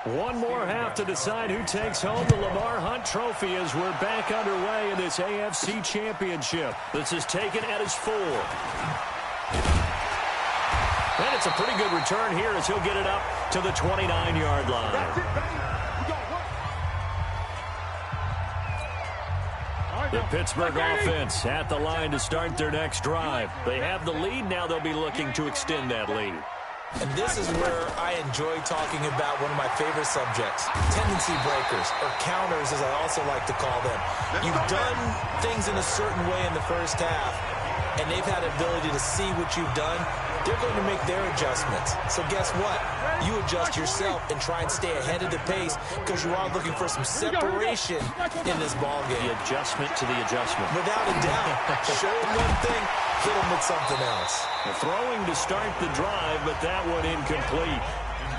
One more half to decide who takes home the Lamar Hunt Trophy as we're back underway in this AFC Championship. This is taken at his 4. And it's a pretty good return here as he'll get it up to the 29-yard line. The Pittsburgh offense at the line to start their next drive. They have the lead. Now they'll be looking to extend that lead. And this is where I enjoy talking about one of my favorite subjects, tendency breakers, or counters as I also like to call them. You've done things in a certain way in the first half, and they've had the ability to see what you've done. They're going to make their adjustments. So guess what? You adjust yourself and try and stay ahead of the pace because you are looking for some separation in this ballgame. The adjustment to the adjustment. Without a doubt. Show them one thing, hit them with something else. Throwing to start the drive, but that one incomplete.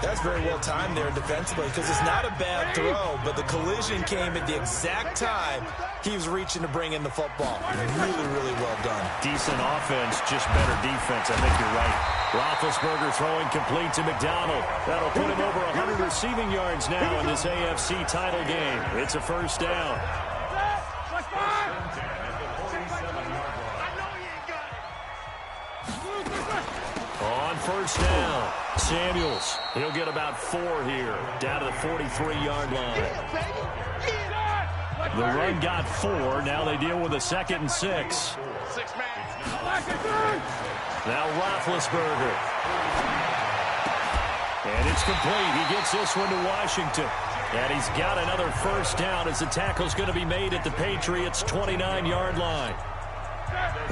That's very well timed there defensively because it's not a bad throw, but the collision came at the exact time he was reaching to bring in the football. Really, really well done. Decent offense, just better defense. I think you're right. Roethlisberger throwing complete to McDonald. That'll put him over 100 receiving yards now in this AFC title game. It's a first down. On first down, Samuels. He'll get about 4 here, down to the 43-yard line. The run got 4. Now they deal with a 2nd and 6. Now Roethlisberger. And it's complete. He gets this one to Washington. And he's got another first down as the tackle's going to be made at the Patriots' 29-yard line.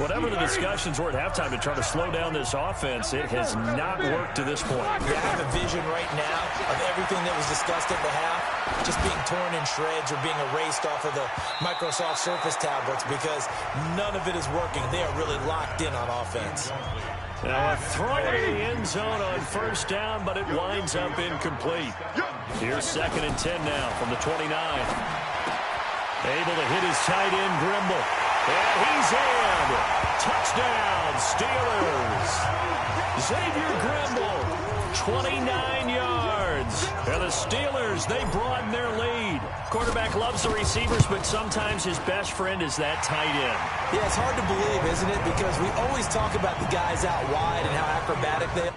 Whatever the discussions were at halftime to try to slow down this offense, it has not worked to this point. Yeah, I have a vision right now of everything that was discussed at the half just being torn in shreds or being erased off of the Microsoft Surface tablets because none of it is working. They are really locked in on offense. Now a throw to the end zone on first down, but it winds up incomplete. Here's 2nd and 10 now from the 29. Able to hit his tight end, Grimble. And he's in. Touchdown, Steelers. Xavier Grimble, 29 yards. And the Steelers, they broaden their lead. Quarterback loves the receivers, but sometimes his best friend is that tight end. Yeah, it's hard to believe, isn't it? Because we always talk about the guys out wide and how acrobatic they are.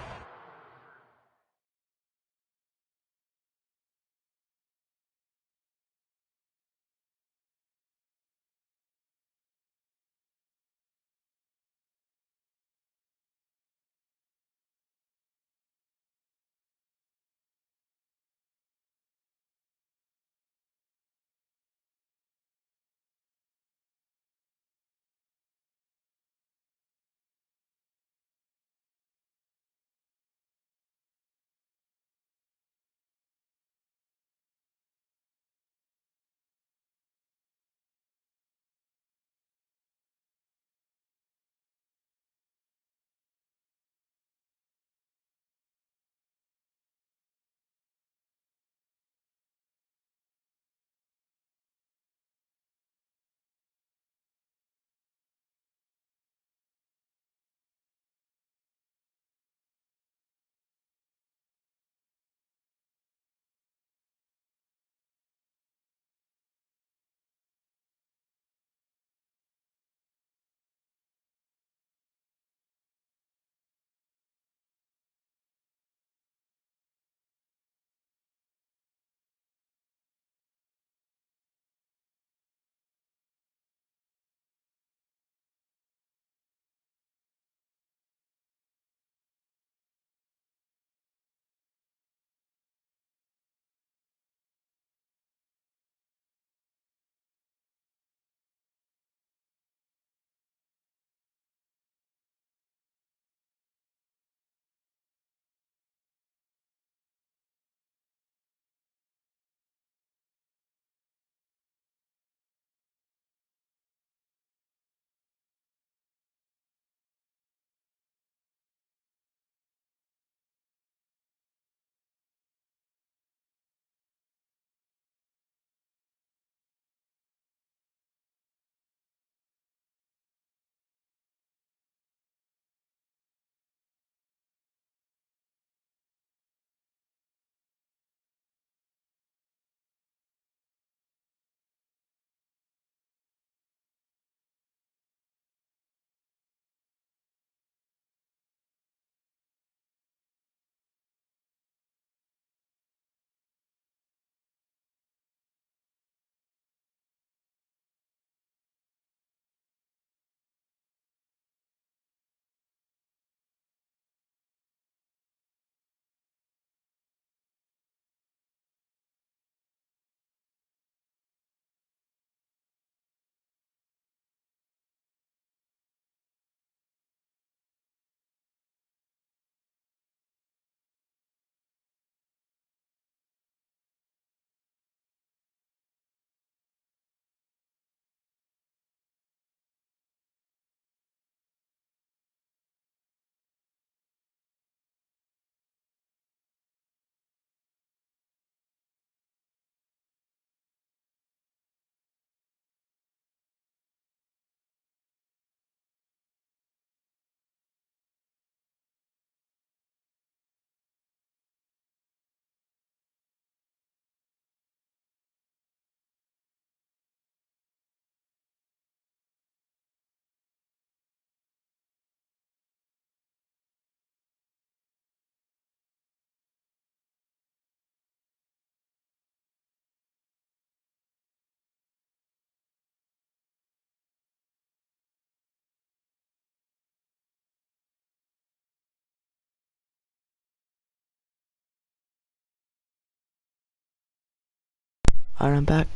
Alright, I'm back.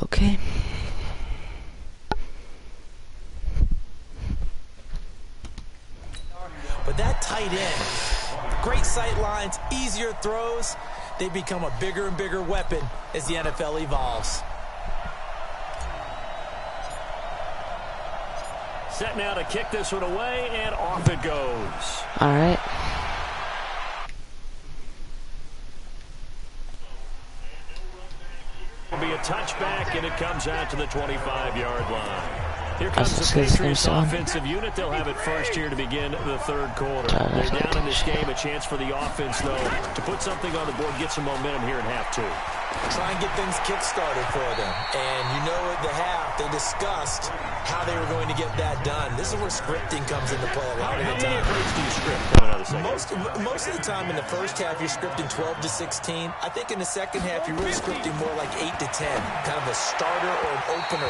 Okay. But that tight end, great sight lines, easier throws, they become a bigger and bigger weapon as the NFL evolves. Set now to kick this one away, and off it goes. Alright. It'll be a touchback, and it comes out to the 25-yard line. Here comes That's the his Patriots son. offensive unit. They'll have it first here to begin the third quarter. They're down in this game. A chance for the offense, though, to put something on the board, get some momentum here in half two. Try and get things kick-started for them. And you know at the half, they discussed how they were going to get that done. This is where scripting comes into play a lot of the How many time. plays do you script coming out of the second? Most of the time in the first half, you're scripting 12 to 16. I think in the second half, you're really scripting more like 8 to 10. Kind of a starter or an opener,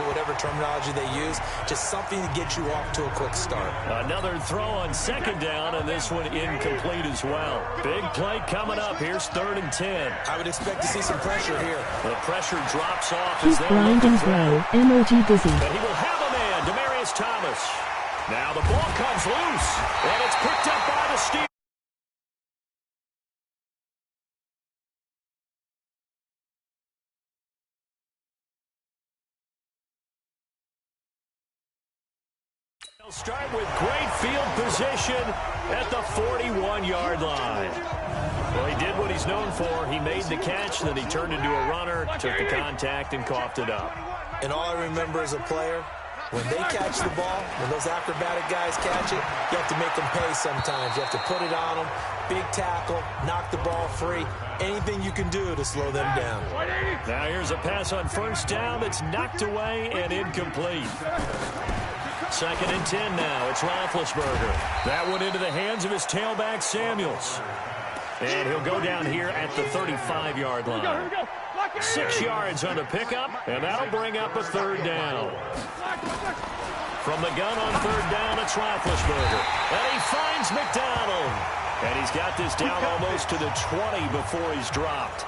whatever terminology they use. Just something to get you off to a quick start. Another throw on second down, and this one incomplete as well. Big play coming up. Here's 3rd and 10. I would expect to see some pressure here. The pressure drops off Keep as they grind look to and throw. grow. Emoji busy. And he will have a man, Demaryius Thomas. Now the ball comes loose, and it's picked up by the Steelers. They'll start with great field position at the 41-yard line. Well, he did what he's known for. He made the catch, then he turned into a runner, took the contact, and coughed it up. And all I remember as a player, when they catch the ball, when those acrobatic guys catch it, you have to make them pay sometimes. You have to put it on them, big tackle, knock the ball free, anything you can do to slow them down. Now here's a pass on first down that's knocked away and incomplete. 2nd and 10 now. It's Roethlisberger. That one into the hands of his tailback, Samuels. And he'll go down here at the 35-yard line. 6 yards on the pickup, and that'll bring up a 3rd down. From the gun on 3rd down, it's Roethlisberger. And he finds McDonald. And he's got this down almost to the 20 before he's dropped.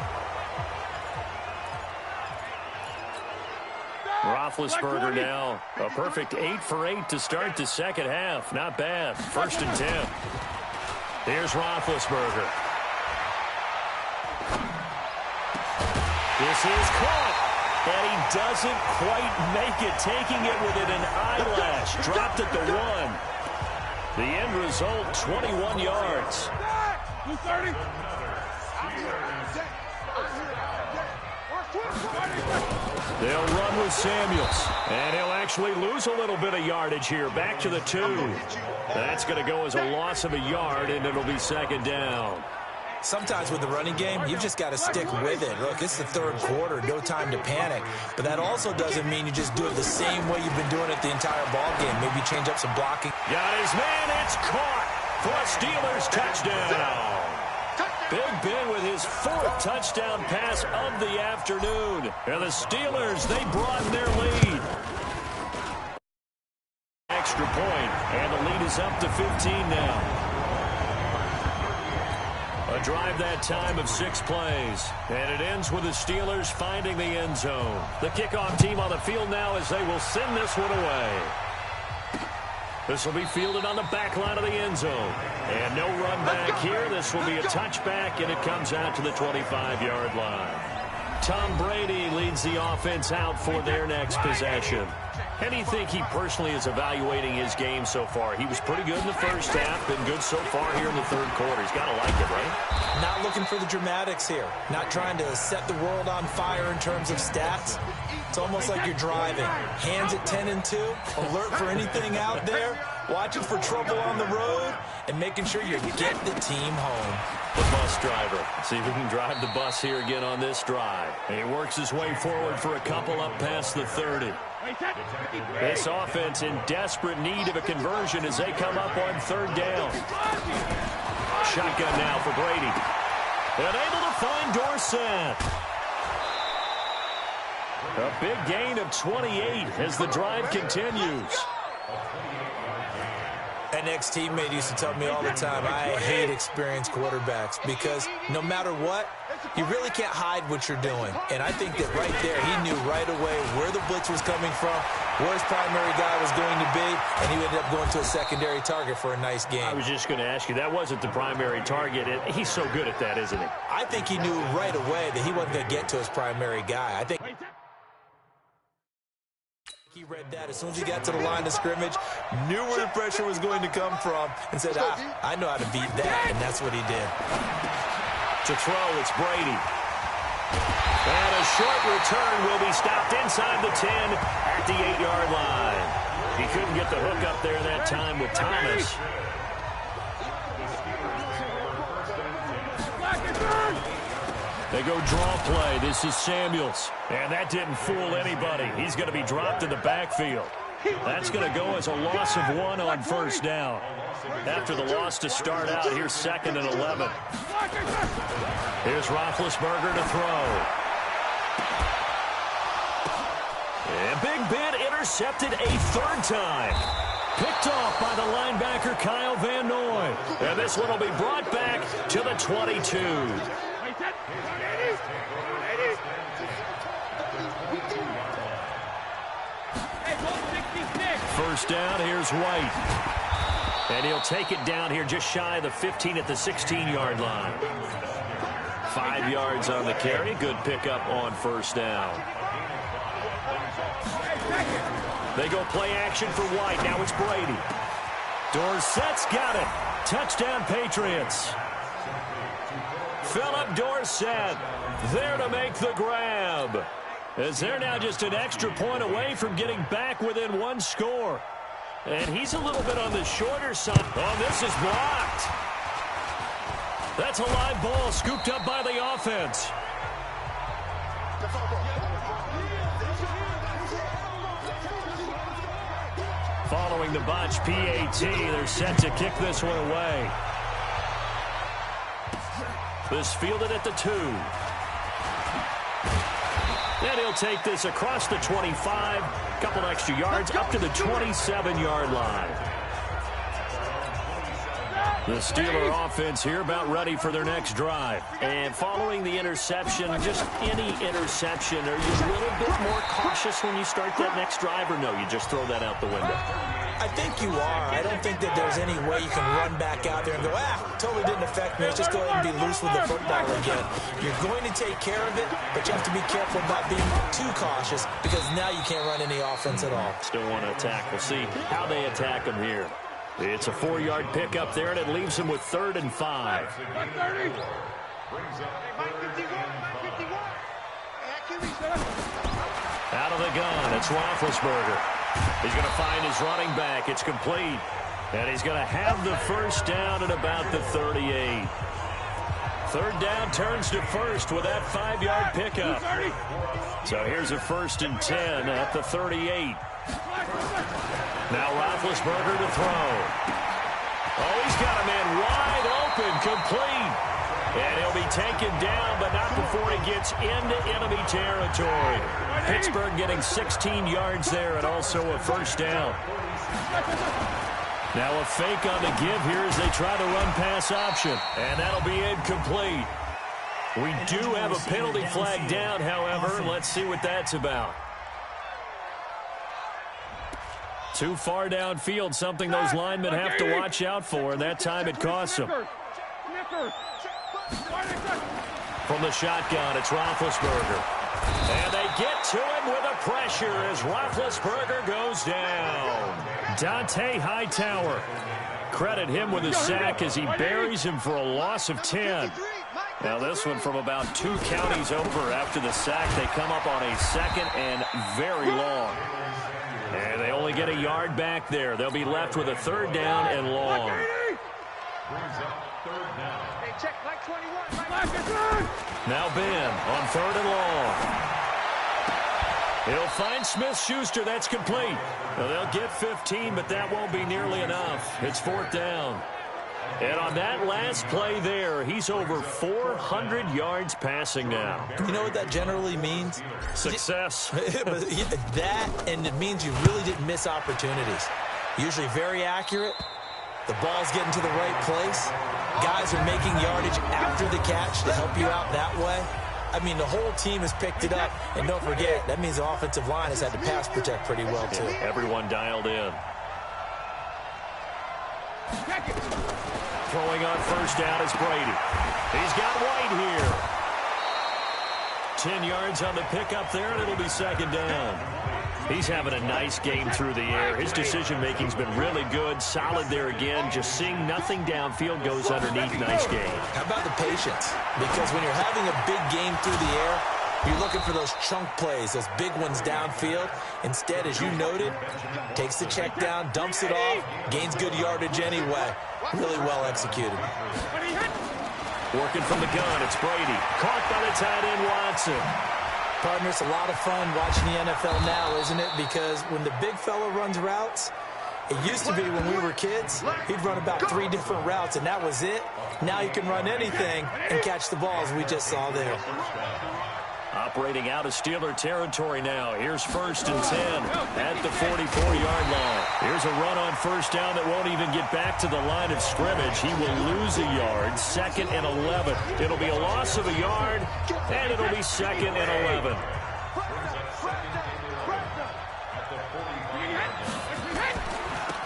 Roethlisberger now, a perfect 8 for 8 to start the second half. Not bad. 1st and 10. Here's Roethlisberger. This is caught, and he doesn't quite make it, taking it within an eyelash. Dropped at the 1. The end result, 21 yards. 230. They'll run with Samuels, and he'll actually lose a little bit of yardage here. Back to the 2. That's going to go as a loss of a yard, and it'll be 2nd down. Sometimes with the running game, you've just got to stick with it. Look, it's the 3rd quarter, no time to panic. But that also doesn't mean you just do it the same way you've been doing it the entire ball game. Maybe change up some blocking. Got his man, it's caught for a Steelers touchdown. Big Ben with his 4th touchdown pass of the afternoon. And the Steelers, they broaden their lead. Extra point, and the lead is up to 15 now. A drive that time of 6 plays. And it ends with the Steelers finding the end zone. The kickoff team on the field now as they will send this one away. This will be fielded on the back line of the end zone. And no run back here. This will be a touchback, and it comes out to the 25-yard line. Tom Brady leads the offense out for their next possession. How do you think he personally is evaluating his game so far? He was pretty good in the first half, been good so far here in the 3rd quarter. He's got to like it, right? Not looking for the dramatics here. Not trying to set the world on fire in terms of stats. It's almost like you're driving. Hands at 10 and 2, alert for anything out there, watching for trouble on the road, and making sure you get the team home. The bus driver. See if he can drive the bus here again on this drive. And he works his way forward for a couple up past the 30. This offense in desperate need of a conversion as they come up on 3rd down. Shotgun now for Brady. And able to find Dorsett. A big gain of 28 as the drive continues. An ex-teammate used to tell me all the time, I hate experienced quarterbacks because no matter what, you really can't hide what you're doing. And I think that right there, he knew right away where the blitz was coming from, where his primary guy was going to be, and he ended up going to a secondary target for a nice game. I was just going to ask you, that wasn't the primary target. He's so good at that, isn't he? I think he knew right away that he wasn't going to get to his primary guy. I think he read that as soon as he got to the line of scrimmage, knew where the pressure was going to come from, and said, I know how to beat that, and that's what he did. To throw, it's Brady. And a short return will be stopped inside the 10 at the 8-yard line. He couldn't get the hook up there that time with Thomas. They go draw play. This is Samuels. And that didn't fool anybody. He's going to be dropped in the backfield. That's going to go as a loss of 1 on first down. After the loss to start out, here's 2nd and 11. Here's Roethlisberger to throw. And Big Ben intercepted a 3rd time. Picked off by the linebacker Kyle Van Noy. And this one will be brought back to the 22. First down, here's White. And he'll take it down here just shy of the 15 at the 16-yard line. 5 yards on the carry. Good pickup on first down. They go play action for White. Now it's Brady. Dorsett's got it. Touchdown, Patriots. Philip Dorsett there to make the grab. As they're now just an extra point away from getting back within 1 score. And he's a little bit on the shorter side. Oh, this is blocked. That's a live ball scooped up by the offense. Following the botch PAT, they're set to kick this one away. This fielded at the 2. And he'll take this across the 25, couple extra yards, up to the 27-yard line. The Steeler offense here about ready for their next drive. And following the interception, just any interception, are you a little bit more cautious when you start that next drive, or no, you just throw that out the window? I think you are. I don't think that there's any way you can run back out there and go, totally didn't affect me. Let's just go ahead and be loose with the football again. You're going to take care of it, but you have to be careful about being too cautious because now you can't run any offense at all. Still want to attack. We'll see how they attack them here. It's a 4-yard pickup there, and it leaves them with 3rd and 5. Out of the gun, it's Roethlisberger. He's going to find his running back. It's complete. And he's going to have the first down at about the 38. 3rd down turns to 1st with that 5-yard pickup. So here's a 1st and 10 at the 38. Now Roethlisberger to throw. Oh, he's got a man wide open, complete. And he'll be taken down, but not before he gets into enemy territory. Pittsburgh getting 16 yards there and also a first down. Now a fake on the give here as they try to run pass option. And that'll be incomplete. We do have a penalty flag down, however. Let's see what that's about. Too far downfield, something those linemen have to watch out for, and that time it costs them. From the shotgun, it's Roethlisberger. And they get to him with a pressure as Roethlisberger goes down. Dante Hightower. Credit him with a sack as he buries him for a loss of 10. Now this one from about 2 counties over after the sack. They come up on a 2nd and very long. And they only get a yard back there. They'll be left with a 3rd down and long. Now Ben on 3rd and long. He'll find Smith-Schuster. That's complete. Well, they'll get 15, but that won't be nearly enough. It's 4th down. And on that last play there, he's over 400 yards passing now. You know what that generally means? Success. That, and it means you really didn't miss opportunities. Usually very accurate. The ball's getting to the right place. guys are making yardage after the catch to help you out that way, I mean, the whole team has picked it up. And don't forget, that means the offensive line has had to pass protect pretty well, too. Everyone dialed in. Throwing on first down is Brady. He's got White here. 10 yards on the pickup there, and it'll be second down. He's having a nice game through the air. His decision-making's been really good. Solid there again. Just seeing nothing downfield goes underneath. Nice game. How about the patience? Because when you're having a big game through the air, you're looking for those chunk plays, those big ones downfield. Instead, as you noted, takes the check down, dumps it off, gains good yardage anyway. Really well executed. Working from the gun, it's Brady. Caught by the tight end, Watson. Partner, it's a lot of fun watching the NFL now, isn't it? Because when the big fella runs routes, it used to be when we were kids, he'd run about 3 different routes, and that was it. Now you can run anything and catch the balls we just saw there. Operating out of Steeler territory now. Here's first and 10 at the 44-yard line. Here's a run on first down that won't even get back to the line of scrimmage. He will lose a yard. Second and 11. It'll be a loss of a yard, and it'll be second and 11.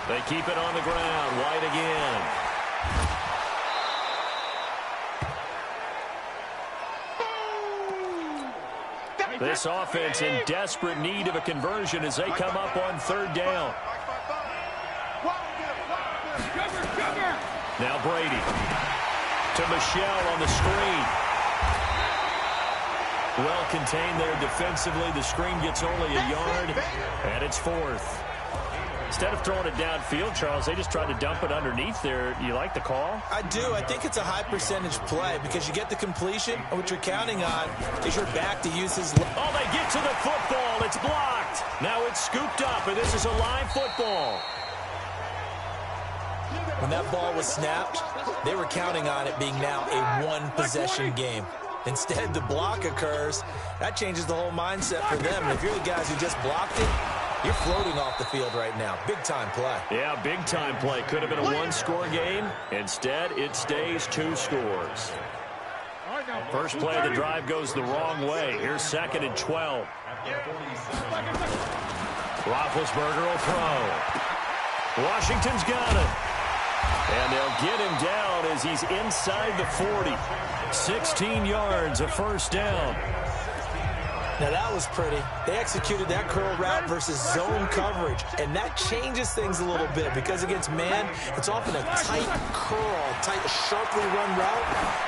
They keep it on the ground. White again. This offense in desperate need of a conversion as they come up on third down. Now Brady to Michelle on the screen. Well contained there defensively. The screen gets only a yard, and it's fourth. Instead of throwing it downfield, Charles, they just tried to dump it underneath there. You like the call? I do. I think it's a high-percentage play because you get the completion, and what you're counting on is your back to use his... Oh, they get to the football. It's blocked. Now it's scooped up, and this is a live football. When that ball was snapped, they were counting on it being now a one-possession game. Instead, the block occurs. That changes the whole mindset for them. And if you're the guys who just blocked it, you're floating off the field right now. Big-time play. Yeah, big-time play. Could have been a one-score game. Instead, it stays 2 scores. First play of the drive goes the wrong way. Here's second and 12. Roethlisberger will throw. Washington's got it. And they'll get him down as he's inside the 40. 16 yards, a first down. Now, that was pretty. They executed that curl route versus zone coverage, and that changes things a little bit because against man, it's often a tight curl, tight, sharply run route.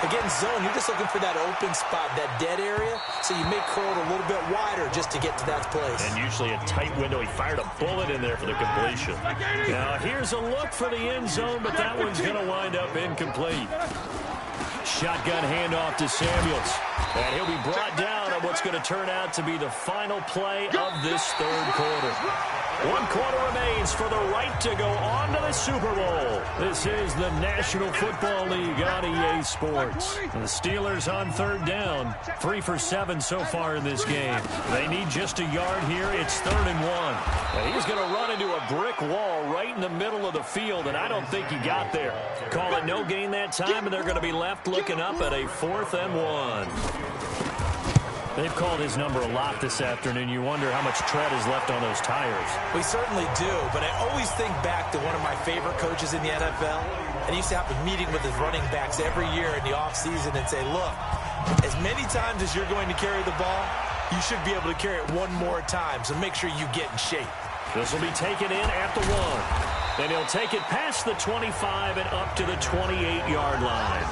Against zone, you're just looking for that open spot, that dead area, so you may curl it a little bit wider just to get to that place. And usually a tight window. He fired a bullet in there for the completion. Now, here's a look for the end zone, but that one's going to wind up incomplete. Shotgun handoff to Samuels. And he'll be brought down on what's going to turn out to be the final play of this third quarter. 1 quarter remains for the right to go on to the Super Bowl. This is the National Football League on EA Sports. The Steelers on third down. 3 for 7 so far in this game. They need just a yard here. It's 3rd and 1. And he's going to run into a brick wall right in the middle of the field, and I don't think he got there. Call it no gain that time, and they're going to be left looking up at a 4th and 1. They've called his number a lot this afternoon. You wonder how much tread is left on those tires. We certainly do, but I always think back to one of my favorite coaches in the NFL, and he used to have a meeting with his running backs every year in the offseason and say, look, as many times as you're going to carry the ball, you should be able to carry it one more time, so make sure you get in shape. This will be taken in at the 1. Then he'll take it past the 25 and up to the 28-yard line.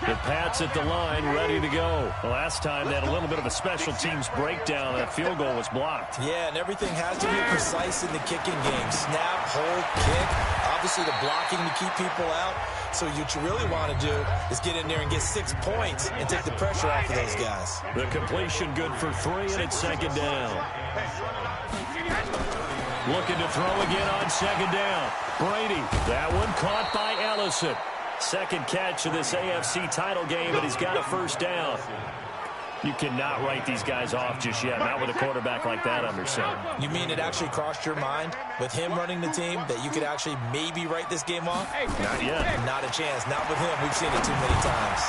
The Pats at the line, ready to go. Last time they had a little bit of a special teams breakdown. That field goal was blocked. Yeah, and everything has to be precise in the kicking game. Snap, hold, kick. Obviously the blocking to keep people out. So what you really want to do is get in there and get 6 points and take the pressure off of those guys. The completion good for 3, and it's second down. Looking to throw again on second down. Brady, that one caught by Ellison. Second catch of this AFC title game, and he's got a first down. You cannot write these guys off just yet, not with a quarterback like that under center. You mean it actually crossed your mind with him running the team that you could actually maybe write this game off? Not yet. Not a chance. Not with him. We've seen it too many times.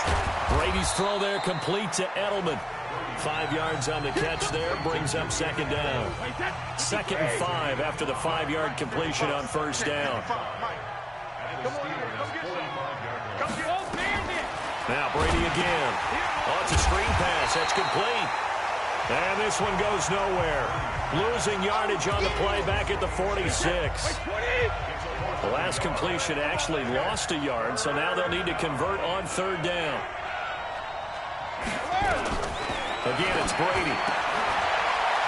Brady's throw there complete to Edelman. 5 yards on the catch there, brings up second down. 2nd and 5 after the 5-yard completion on first down. Now Brady again. Oh, it's a screen pass. That's complete. And this one goes nowhere. Losing yardage on the play back at the 46. The last completion actually lost a yard, so now they'll need to convert on third down. Again, it's Brady.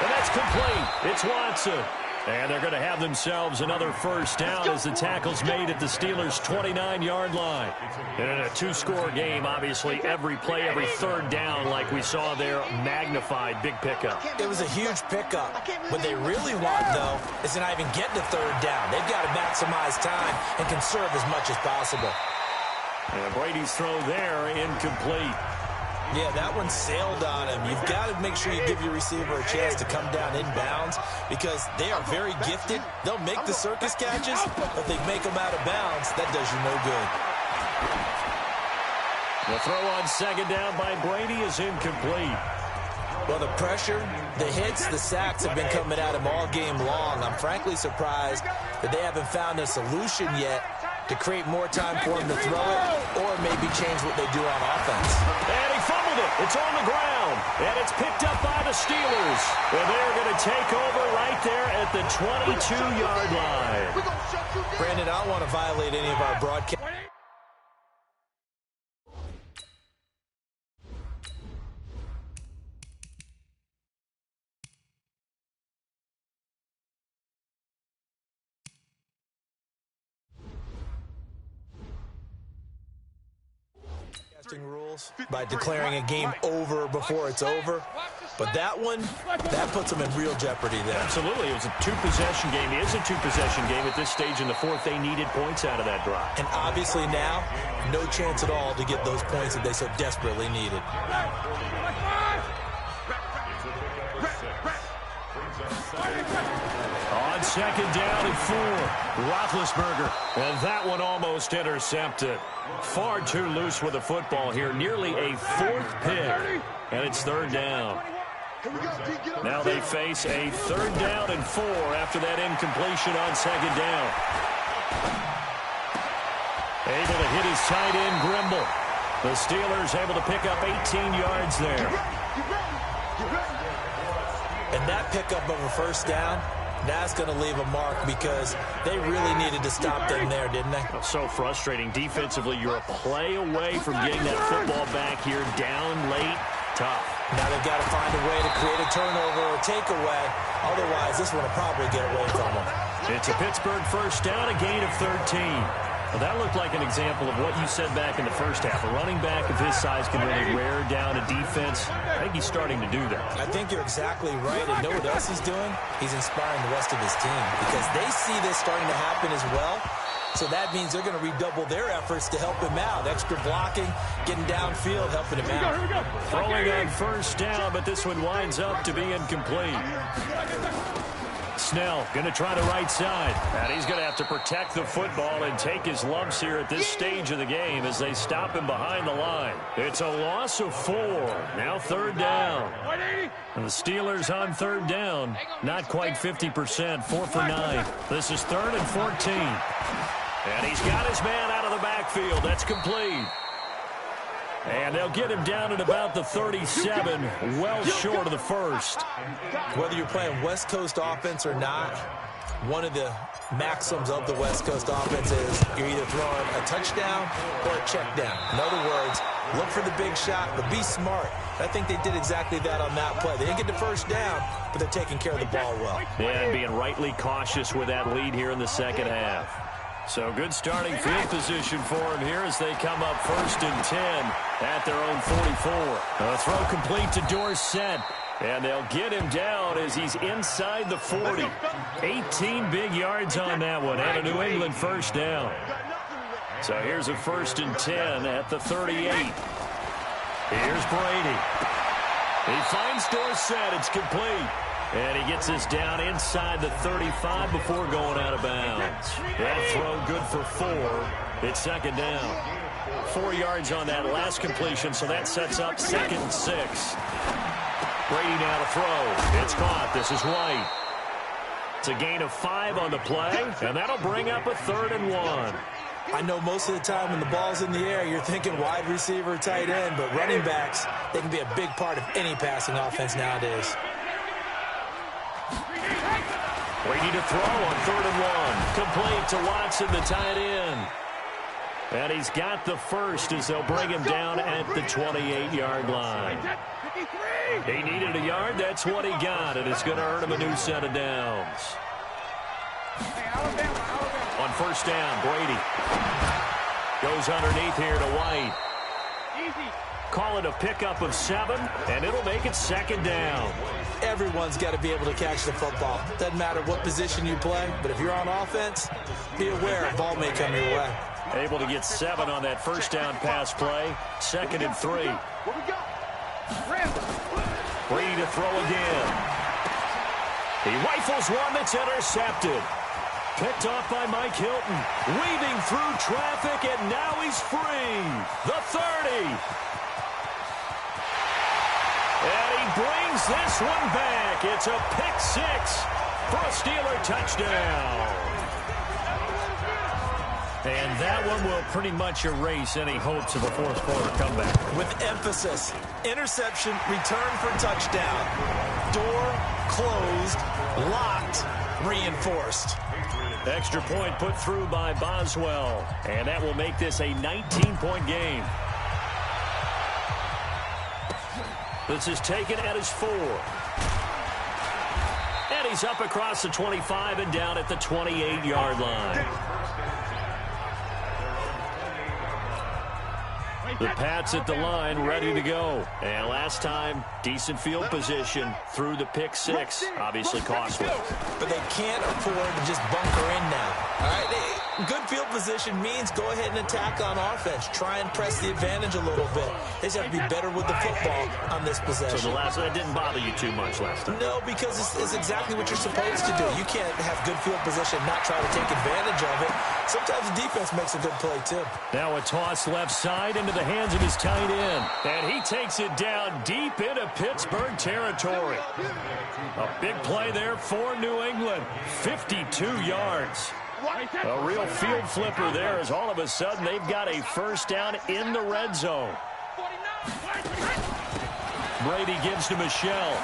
And that's complete. It's Watson. And they're going to have themselves another first down as the tackle's made at the Steelers' 29-yard line. And in a two-score game, obviously, every play, every third down, like we saw there, magnified. Big pickup. It was a huge pickup. What they really want, though, is to not even get to third down. They've got to maximize time and conserve as much as possible. And Brady's throw there, incomplete. Yeah, that one sailed on him. You've got to make sure you give your receiver a chance to come down inbounds because they are very gifted. They'll make the circus catches, but if they make them out of bounds, that does you no good. The throw on second down by Brady is incomplete. Well, the pressure, the hits, the sacks have been coming at him all game long. I'm frankly surprised that they haven't found a solution yet to create more time for him to throw it or maybe change what they do on offense. And he fumbled it. It's on the ground. And it's picked up by the Steelers. And they're going to take over right there at the 22-yard line. Brandon, I don't want to violate any of our broadcast. Rules by declaring a game over before it's over, but that one, that puts them in real jeopardy there. Absolutely. It was a two-possession game. It is a two-possession game at this stage in the fourth. They needed points out of that drive. And obviously now, no chance at all to get those points that they so desperately needed. On second down and 4, Roethlisberger, and that one almost intercepted. Far too loose with the football here, nearly a 4th pick, and it's third down. Now they face a third down and 4 after that incompletion on second down. Able to hit his tight end, Grimble. The Steelers able to pick up 18 yards there. And that pickup of a first down, that's going to leave a mark because they really needed to stop them there, didn't they? So frustrating. Defensively, you're a play away from getting that football back here down late. Tough. Now they've got to find a way to create a turnover or takeaway. Otherwise, this one will probably get away from them. It's a Pittsburgh first down, a gain of 13. Well, that looked like an example of what you said back in the first half. A running back of his size can really wear down a defense. I think he's starting to do that. I think you're exactly right. And know what else he's doing? He's inspiring the rest of his team because they see this starting to happen as well. So that means they're going to redouble their efforts to help him out. Extra blocking, getting downfield, helping him out. Throwing on first down, but this one winds up to be incomplete. Snell going to try the right side. And he's going to have to protect the football and take his lumps here at this stage of the game as they stop him behind the line. It's a loss of 4. Now third down. And the Steelers on third down. Not quite 50%. 4 for 9. This is 3rd and 14. And he's got his man out of the backfield. That's complete. And they'll get him down at about the 37, well short of the first. Whether you're playing West Coast offense or not, one of the maxims of the West Coast offense is you're either throwing a touchdown or a check down. In other words, look for the big shot, but be smart. I think they did exactly that on that play. They didn't get the first down, but they're taking care of the ball well. Yeah, and being rightly cautious with that lead here in the second half. So good starting field position for him here as they come up 1st and 10 at their own 44. A throw complete to Dorsett. And they'll get him down as he's inside the 40. 18 big yards on that one and a New England first down. So here's a 1st and 10 at the 38. Here's Brady. He finds Dorsett. It's complete. And he gets this down inside the 35 before going out of bounds. That throw good for 4. It's second down. 4 yards on that last completion, so that sets up 2nd and 6. Brady now to throw. It's caught. This is White. It's a gain of 5 on the play, and that'll bring up a 3rd and 1. I know most of the time when the ball's in the air, you're thinking wide receiver, tight end, but running backs, they can be a big part of any passing offense nowadays. Brady to throw on 3rd and 1. Complete to Watson, the tight end. And he's got the first as they'll bring him down at the 28-yard line. He needed a yard. That's what he got, and it's going to earn him a new set of downs. On 1st down, Brady goes underneath here to White. Call it a pickup of 7, and it'll make it 2nd down. Everyone's got to be able to catch the football. Doesn't matter what position you play, but if you're on offense, be aware a ball may come your way. Able to get 7 on that 1st down pass play. 2nd and 3. Brady to throw again. He rifles one that's intercepted. Picked off by Mike Hilton. Weaving through traffic, and now he's free. The 30. And he brings this one back. It's a pick 6 for a Steeler touchdown. And that one will pretty much erase any hopes of a 4th quarter comeback. With emphasis, interception, return for touchdown. Door closed, locked, reinforced. Extra point put through by Boswell. And that will make this a 19-point game. This is taken at his 4. And he's up across the 25 and down at the 28-yard line. The Pats at the line, ready to go. And last time, decent field position through the pick 6. Obviously costly. But they can't afford to just bunker in now. All right, good field position means go ahead and attack on offense. Try and press the advantage a little bit. They just have to be better with the football on this possession. So that didn't bother you too much last time? No, because it's exactly what you're supposed to do. You can't have good field position, not try to take advantage of it. Sometimes the defense makes a good play, too. Now a toss left side into the hands of his tight end. And he takes it down deep into Pittsburgh territory. A big play there for New England. 52 yards. A real field flipper there as all of a sudden they've got a 1st down in the red zone. Brady gives to Michelle.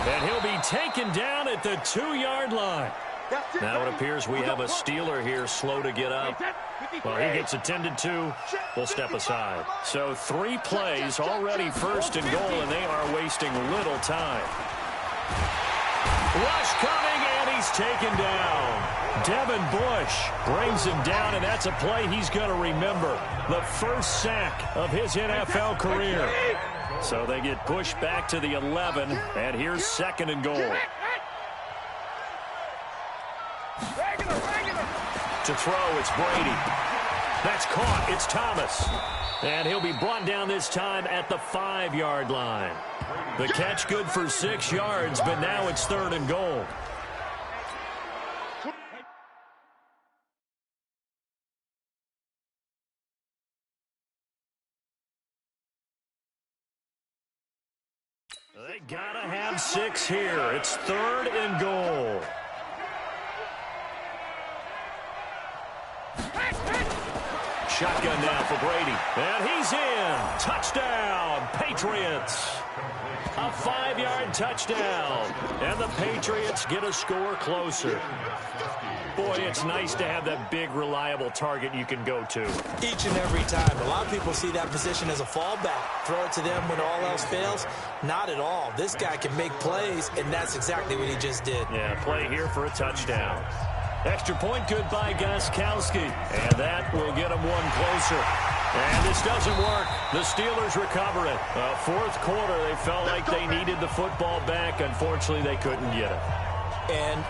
And he'll be taken down at the 2-yard line. Now it appears we have a Steeler here slow to get up. Well, he gets attended to. We'll step aside. So 3 plays already 1st and goal, and they are wasting little time. Rush coming, and he's taken down. Devin Bush brings him down, and that's a play he's going to remember. The first sack of his NFL career. So they get pushed back to the 11, and here's 2nd and goal. To throw, it's Brady. That's caught. It's Thomas. And he'll be brought down this time at the 5-yard line. The catch good for 6 yards, but now it's 3rd and goal. They gotta have 6 here. It's 3rd and goal. Shotgun now for Brady. And he's in. Touchdown, Patriots. A 5-yard touchdown. And the Patriots get a score closer. Boy, it's nice to have that big, reliable target you can go to. Each and every time. A lot of people see that position as a fallback. Throw it to them when all else fails. Not at all. This guy can make plays, and that's exactly what he just did. Yeah, play here for a touchdown. Extra point good by Gostkowski. And that will get him one closer. And this doesn't work. The Steelers recover it. 4th quarter, they felt like they needed the football back. Unfortunately, they couldn't get it. And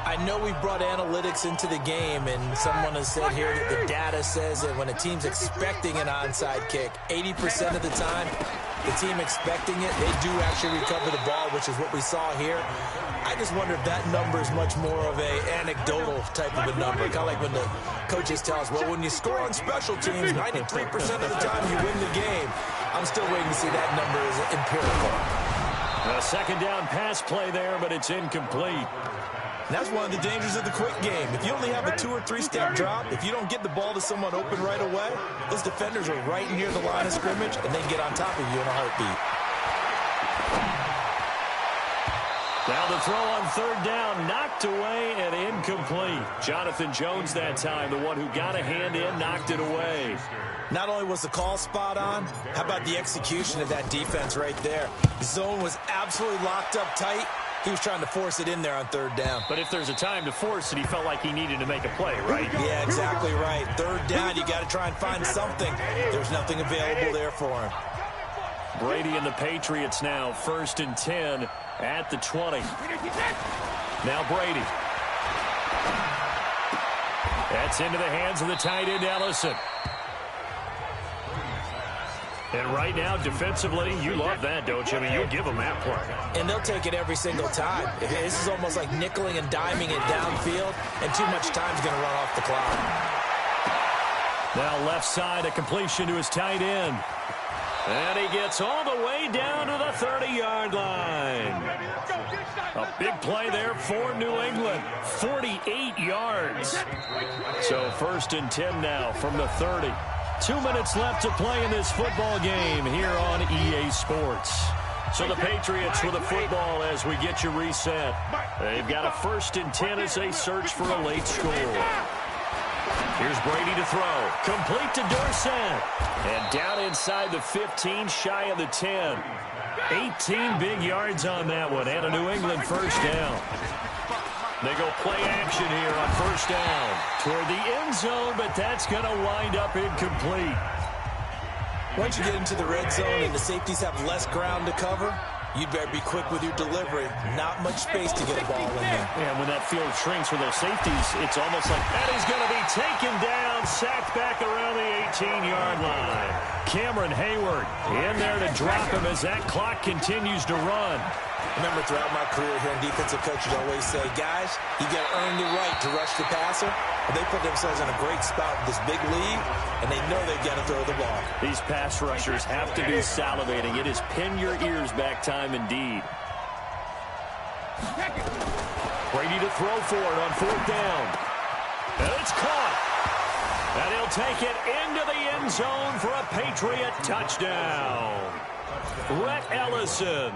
I know we brought analytics into the game, and someone has said here that the data says that when a team's expecting an onside kick, 80% of the time, the team expecting it, they do actually recover the ball, which is what we saw here. I just wonder if that number is much more of a anecdotal type of a number, kind of like when the coaches tell us, well, when you score on special teams, 93% of the time you win the game. I'm still waiting to see that number as empirical. A second down pass play there, but it's incomplete. And that's one of the dangers of the quick game. If you only have a 2- or 3-step drop, if you don't get the ball to someone open right away, those defenders are right near the line of scrimmage, and they can get on top of you in a heartbeat. Now the throw on third down, knocked away and incomplete. Jonathan Jones that time, the one who got a hand in, knocked it away. Not only was the call spot on, how about the execution of that defense right there? The zone was absolutely locked up tight. He was trying to force it in there on third down. But if there's a time to force it, he felt like he needed to make a play, right? Yeah, exactly right. Third down, you got to try and find something. There's nothing available there for him. Brady and the Patriots now, 1st and 10 at the 20. Now Brady. That's into the hands of the tight end, Ellison. And right now, defensively, you love that, don't you? I mean, you'll give them that play. And they'll take it every single time. This is almost like nickeling and diming it downfield, and too much time's going to run off the clock. Now left side, a completion to his tight end. And he gets all the way down to the 30-yard line. A big play there for New England. 48 yards. So 1st and 10 now from the 30. 2 minutes left to play in this football game here on EA Sports. So the Patriots with the football as we get you reset. They've got a 1st and 10 as they search for a late score. Here's Brady to throw. Complete to Dorsett. And down inside the 15, shy of the 10. 18 big yards on that one. And a New England first down. They go play action here on first down. Toward the end zone, but that's going to wind up incomplete. Once you get into the red zone and the safeties have less ground to cover, you'd better be quick with your delivery. Not much space to get a ball in there. And when that field shrinks with those safeties, it's almost like that is going to be taken down, sacked back around the 18-yard line. Cameron Hayward in there to drop him as that clock continues to run. Remember, throughout my career here, defensive coaches always say, guys, you got to earn the right to rush the passer. And they put themselves in a great spot with this big lead, and they know they've got to throw the ball. These pass rushers have to be salivating. It is pin your ears back time indeed. Brady to throw for it on 4th down. And it's caught. And he'll take it into the end zone for a Patriot touchdown. Rhett Ellison,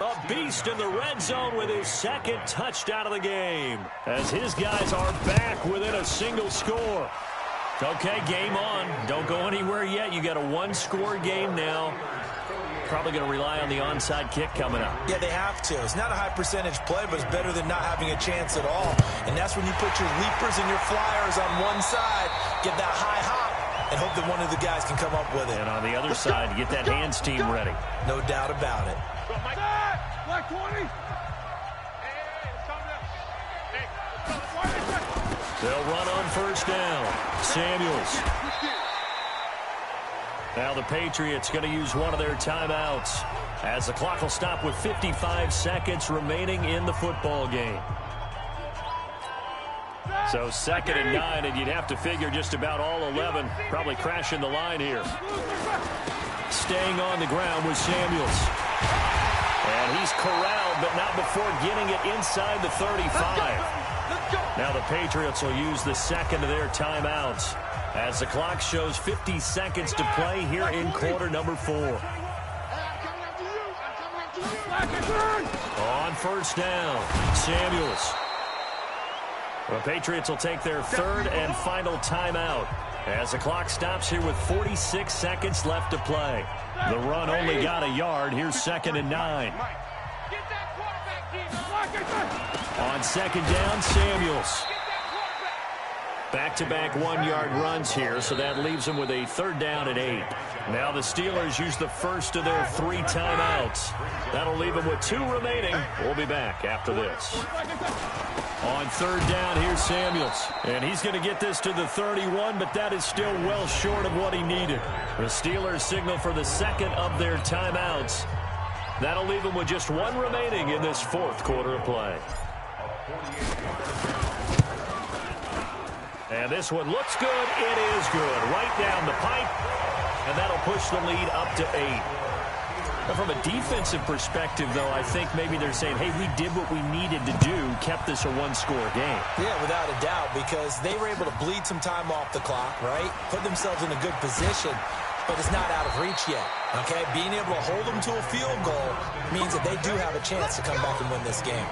a beast in the red zone with his 2nd touchdown of the game, as his guys are back within a single score. Okay, game on. Don't go anywhere yet. You got a 1-score game now. Probably going to rely on the onside kick coming up. Yeah, they have to. It's not a high percentage play, but it's better than not having a chance at all. And that's when you put your leapers and your flyers on one side, get that high hop, and hope that one of the guys can come up with it. And on the other side, get that hands team ready. No doubt about it. Black 20. They'll run on first down. Samuels. Now the Patriots going to use one of their timeouts as the clock will stop with 55 seconds remaining in the football game. So 2nd and 9, and you'd have to figure just about all 11 probably crashing the line here. Staying on the ground with Samuels. And he's corralled, but not before getting it inside the 35. Now the Patriots will use the 2nd of their timeouts as the clock shows 50 seconds to play here in quarter number 4. On first down, Samuels. The Patriots will take their 3rd and final timeout as the clock stops here with 46 seconds left to play. The run only got a yard. Here's 2nd and 9. On 2nd down, Samuels. Back-to-back one-yard runs here, so that leaves them with a 3rd down and 8. Now the Steelers use the first of their 3 timeouts. That'll leave them with 2 remaining. We'll be back after this. On 3rd down, here's Samuels. And he's going to get this to the 31, but that is still well short of what he needed. The Steelers signal for the 2nd of their timeouts. That'll leave them with just 1 remaining in this 4th quarter of play. And this one looks good. It is good. Right down the pipe. And that'll push the lead up to 8. Now, from a defensive perspective, though, I think maybe they're saying, hey, we did what we needed to do, kept this a 1-score game. Yeah, without a doubt, because they were able to bleed some time off the clock, right? Put themselves in a good position, but it's not out of reach yet, okay? Being able to hold them to a field goal means that they do have a chance to come back and win this game.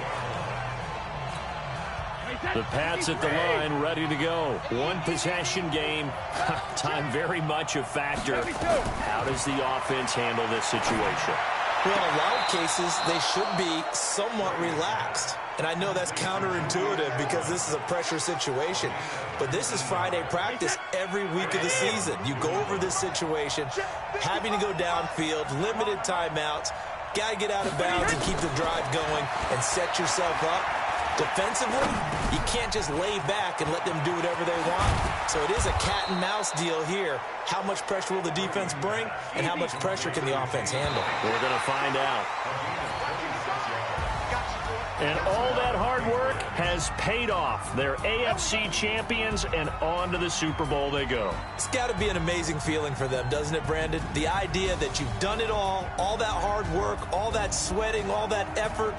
The Pats at the line, ready to go. 1-possession game. Time very much a factor. How does the offense handle this situation? Well, in a lot of cases, they should be somewhat relaxed. And I know that's counterintuitive because this is a pressure situation. But this is Friday practice every week of the season. You go over this situation, having to go downfield, limited timeouts, got to get out of bounds and keep the drive going and set yourself up. Defensively, you can't just lay back and let them do whatever they want. So it is a cat-and-mouse deal here. How much pressure will the defense bring, and how much pressure can the offense handle? We're going to find out. And all that hard work has paid off. They're AFC champions, and on to the Super Bowl they go. It's got to be an amazing feeling for them, doesn't it, Brandon? The idea that you've done it all that hard work, all that sweating, all that effort,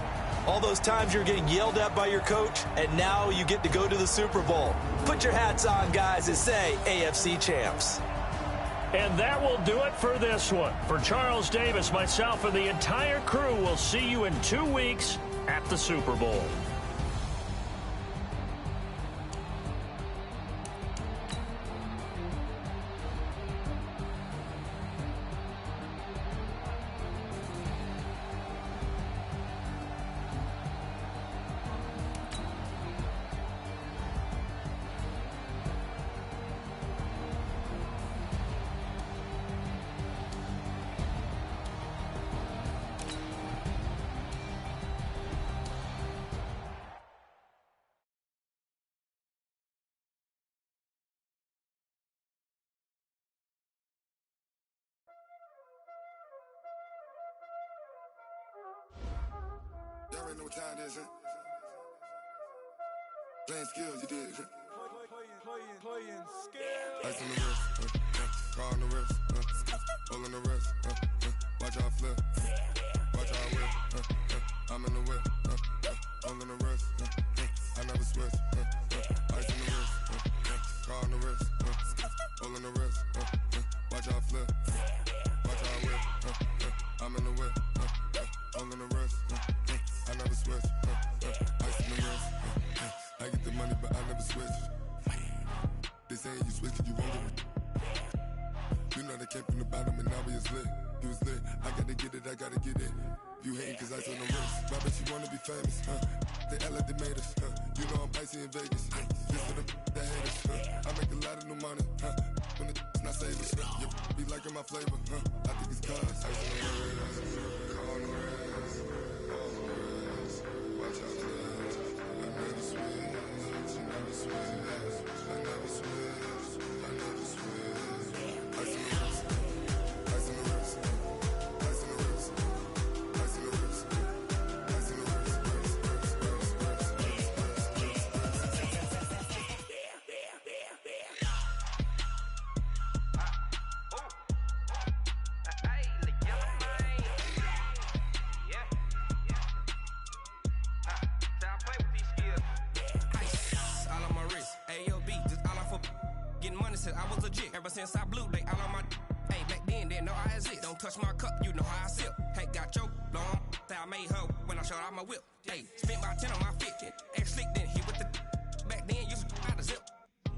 all those times you're getting yelled at by your coach, and now you get to go to the Super Bowl. Put your hats on, guys, and say AFC champs. And that will do it for this one. For Charles Davis, myself, and the entire crew, we'll see you in 2 weeks at the Super Bowl. Y'all already know what time it is, huh? Playing skills, you did, huh? Playing skills. Ice on the wrist, car on the wrist, hole in the wrist, watch out flip, watch out whip, I'm in the whip, hole in the wrist, I never switch, ice on the wrist, car on the wrist, hole in the wrist, watch out flip, watch out whip, I'm in the whip, hole in the wrist, I never switch, ice in the wrist, I get the money but I never switch. They saying you switch it, you won't get it. You know they came from the bottom and now we is lit. You was lit, I gotta get it, I gotta get it. You hating cause I told them wrist. I bet you wanna be famous, They Ella they made us, You know I'm icy in Vegas, This for the that hate us, I make a lot of new money, When it's not savers, You be liking my flavor, I think it's cause ice on the wrist, on the wrist, watch out for this. I never switch, you never switch, I never switch. Ever since I blew, they all on my. Hey, back then, didn't know I exist. Don't touch my cup, you know how I sip. Hey, got your long. That I made her when I showed out my whip. Hey, spent about 10 on my fit. Ex-slick, then hit with the. Back then, used to out the zip.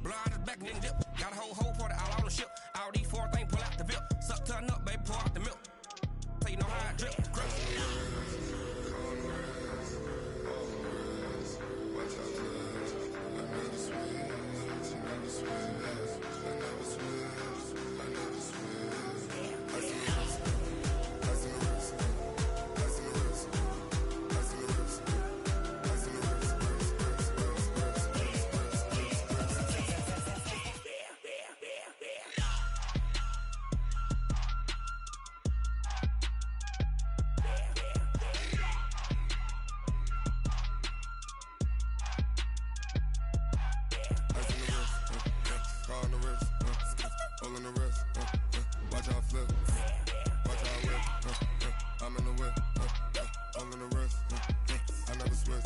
Blow out his back and then dip. Got a whole party all on the ship. All these 4 things pull out the VIP. Suck to a nut, baby, pour out the milk. So you know how I drip. Watch out, All in the wrist, I never switch.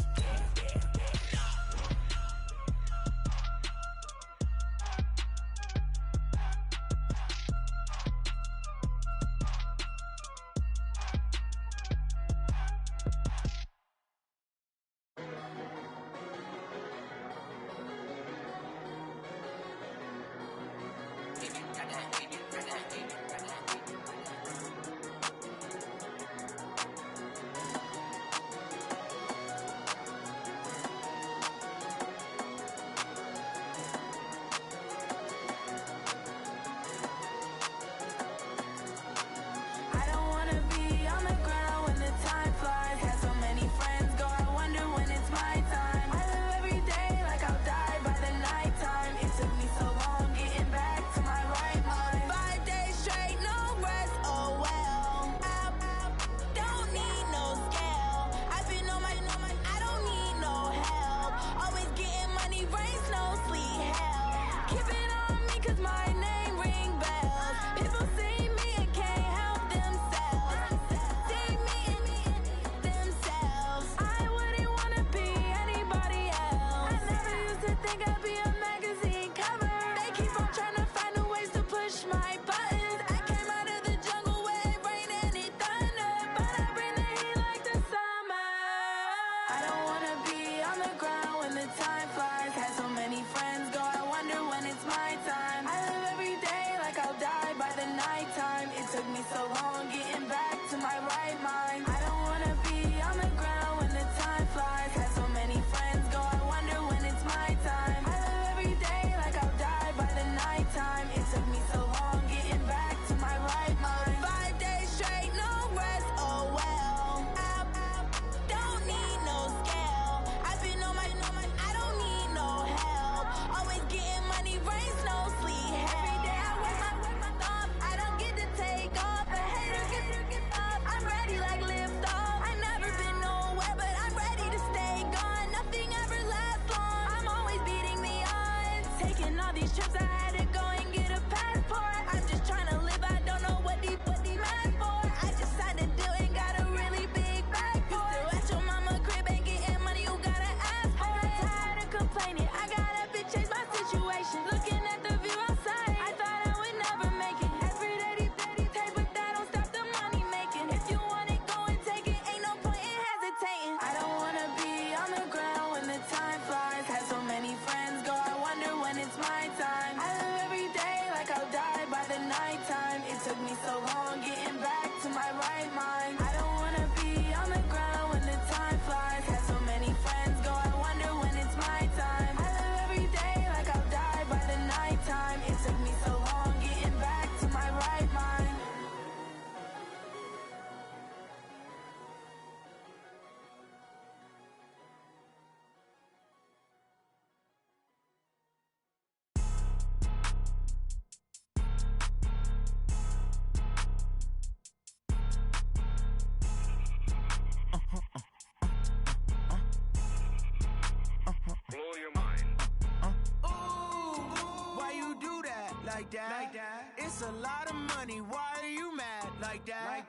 Like that. It's a lot of money. Why are you mad like that?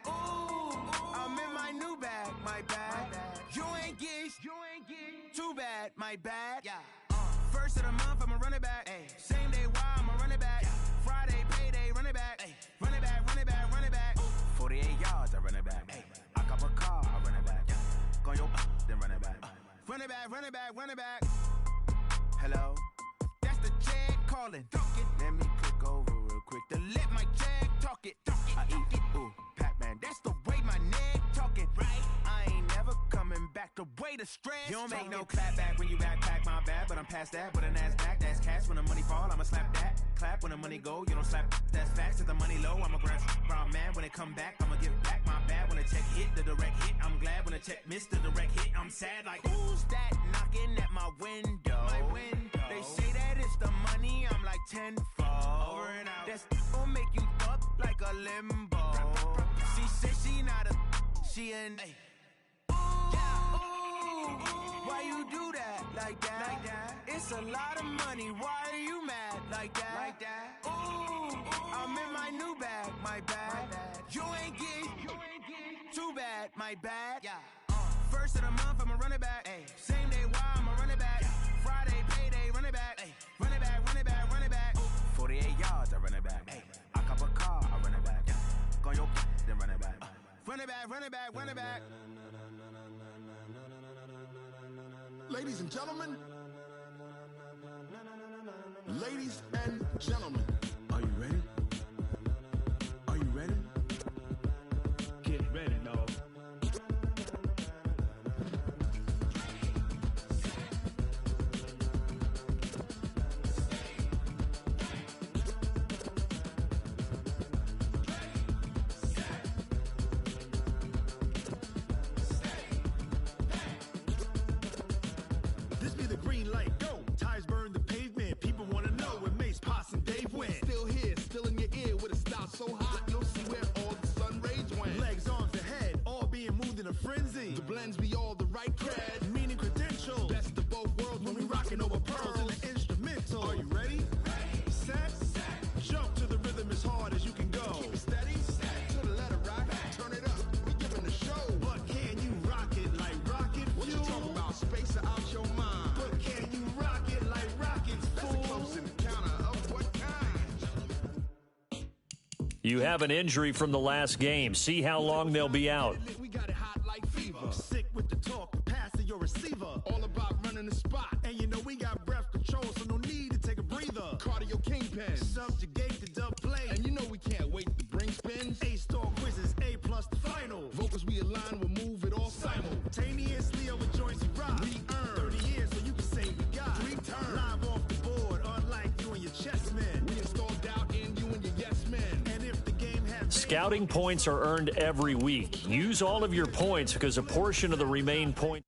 Ooh, I'm in my new bag, my bad. You ain't getting too bad, my bad. Yeah. First of the month, I'ma run it back. Ay. Same day, why I'ma run it back. Yeah. Friday, payday, run it back. Ay. Run it back, run it back, run it back. 48 yards, I run it back. Ay. I cop a car, I run it back. Yeah. Go yo, then run it back. Run it back, run it back, run it back. Hello, that's the check calling. Let me click over real quick to let my check talk it. I eat it, ooh, Pac-Man. That's the way my neck talking. Right, I ain't never coming back. The way the stress. You don't make no clap back when you backpack, my bad. But I'm past that with an ass back. That's cash when the money fall. I'ma slap that. Clap when the money go. You don't slap. That's facts. If the money low, I'ma grab brown man. When it come back, I'ma give back my bad. When the check hit, the direct hit. I'm glad when the check missed the direct hit. I'm sad like who's that knocking at my window? My window. They say that it's the money. I'm like tenfold. Over and out. That's gon' make you up like a limbo. She said she not a. She an. Ay. Why you do that like that? It's a lot of money. Why are you mad like that? Ooh, I'm in my new bag, my bad. You ain't getting too bad, my bad. Yeah. First of the month, I'm a running back. Ay. Same day, why I'm a running back. Friday, payday, running back. Ay. Running back, running back, running back. 48 yards, I run it back. Ay. I cop a car, I run it back. Go your then run it back. Run it back, run it back, run it back. Ladies and gentlemen. Ladies and gentlemen. Are you ready? Are you ready? Get ready, dog. This be the green light, go. Tires burn the pavement. People want to know where Mace, Potts, and Dave went. Still here, still in your ear with a style so hot, you'll see where all the sun rays went. Legs, arms, ahead, all being moved in a frenzy. The blends be all the right cred. Meaning credentials. Best of both worlds When we rocking over pearls in the instrumental. Are you ready? Set, jump to the rhythm as hard as you can go. Keep it steady, to the letter right. Turn it up, we giving the show. But can you rock it like rocket What fuel? you talking about? Space out your mind. But can you rock it like rockets, That's a fool? close encounter of what kind? You have an injury from the last game. See how long they'll be out. We got it hot like fever. Sick with the talk, pass to your receiver. All about running the spot. And you know we got breath control, so no need to take a breather. Cardio kingpin. Subjugate the dub play. And you know we can't wait to bring spins. A-star quizzes, A+ the final. Vocals we align, we'll move it all Simultaneously over joints we rock. We earn 30 years, so you can say we got. 3 turns. Live off the board, unlike you and your chess men. We install doubt in you and your yes men. And if the game has Scouting points are earned every week. Use all of your points because a portion of the remain points